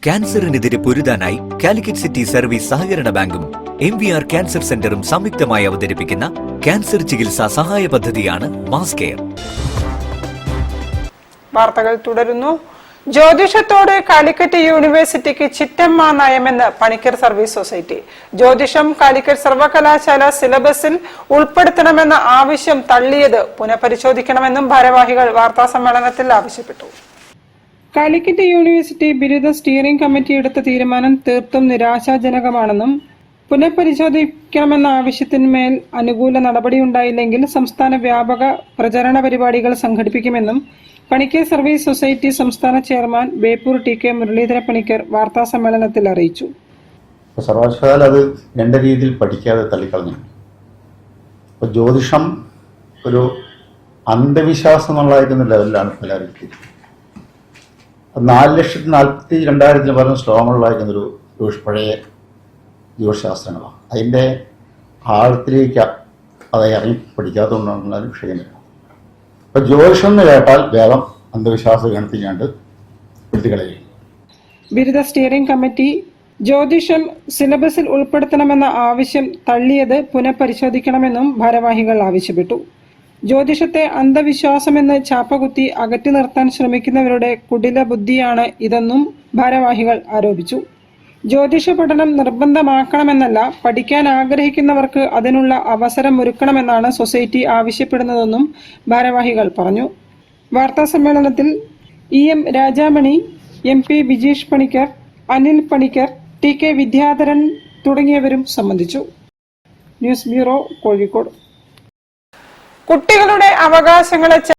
ക്യാൻസറിനെതിരെ പൊരുതാനായി Calicut city service സഹകരണ ബാങ്കും MVR cancer സെന്ററും സംയുക്തമായി അവതരിപ്പിക്കുന്ന ക്യാൻസർ ചികിത്സാ സഹായ പദ്ധതിയാണ് മാസ് കെയർ. വാർത്തകൾ തുടരുന്നു. ജ്യോതിഷത്തോട് കാലിക്കറ്റ് യൂണിവേഴ്സിറ്റിക്ക് ചിറ്റമ്മ നയമെന്ന് പണിക്കർ സർവീസ് സൊസൈറ്റി. ജ്യോതിഷം കാലിക്കറ്റ് സർവകലാശാല സിലബസിൽ ഉൾപ്പെടുത്തണമെന്ന ആവശ്യം തള്ളിയത് പുനഃപരിശോധിക്കണമെന്നും ഭാരവാഹികൾ വാർത്താസമ്മേളനത്തിൽ ആവശ്യപ്പെട്ടു. കാലിക്കറ്റ് യൂണിവേഴ്സിറ്റി ബിരുദ സ്റ്റിയറിംഗ് കമ്മിറ്റി എടുത്ത തീരുമാനം തീർത്തും നിരാശാജനകമാണെന്നും പുനഃപരിശോധിക്കണമെന്ന ആവശ്യത്തിന്മേൽ അനുകൂല നടപടിയുണ്ടായില്ലെങ്കിൽ സംസ്ഥാന വ്യാപക പ്രചരണ പരിപാടികൾ സംഘടിപ്പിക്കുമെന്നും പണിക്കർ സർവീസ് സൊസൈറ്റി സംസ്ഥാന ചെയർമാൻ ബേപ്പൂർ TK മുരളീധര പണിക്കർ വാർത്താസമ്മേളനത്തിൽ അറിയിച്ചു. സർവകലാശാല അത് രണ്ട് രീതിയിൽ പഠിക്കാതെ തള്ളിക്കളഞ്ഞു. ഇപ്പോൾ ജ്യോതിഷം ഒരു അന്ധവിശ്വാസം എന്നുള്ളതായിരിക്കുന്ന ലെവലിലാണ് എല്ലാവരും എത്തിയത്. 4,42,000 പറഞ്ഞ ശ്ലോകങ്ങളിലായിരിക്കുന്നൊരു പഴയ ജ്യോതിശാസ്ത്രങ്ങളാണ്. അതിൻ്റെ ആഴത്തിലേക്ക് അത് ഇറങ്ങി പഠിക്കാത്തതുകൊണ്ടുള്ള വിഷയമില്ല. അപ്പോൾ ജ്യോതിഷം എന്ന് കേട്ടാൽ വേഗം അന്ധവിശ്വാസ ഗണത്തിലാണ്ട് എടുത്തുകളയും. ബിരുദ സ്റ്റിയറിംഗ് കമ്മിറ്റി ജ്യോതിഷം സിലബസിൽ ഉൾപ്പെടുത്തണമെന്ന ആവശ്യം തള്ളിയത് പുനഃപരിശോധിക്കണമെന്നും ഭാരവാഹികൾ ആവശ്യപ്പെട്ടു. ജ്യോതിഷത്തെ അന്ധവിശ്വാസമെന്ന് ചാപ്പകുത്തി അകറ്റി നിർത്താൻ ശ്രമിക്കുന്നവരുടെ കുടില ബുദ്ധിയാണ് ഇതെന്നും ഭാരവാഹികൾ ആരോപിച്ചു. ജ്യോതിഷ പഠനം നിർബന്ധമാക്കണമെന്നല്ല, പഠിക്കാൻ ആഗ്രഹിക്കുന്നവർക്ക് അതിനുള്ള അവസരം ഒരുക്കണമെന്നാണ് സൊസൈറ്റി ആവശ്യപ്പെടുന്നതെന്നും ഭാരവാഹികൾ പറഞ്ഞു. വാർത്താസമ്മേളനത്തിൽ EM Rajamani, MP Bijeesh Panicker, Anil Panicker, TK Vidyadharan തുടങ്ങിയവരും സംബന്ധിച്ചു. News bureau, Kozhikode. കുട്ടികളുടെ അവകാശങ്ങളെ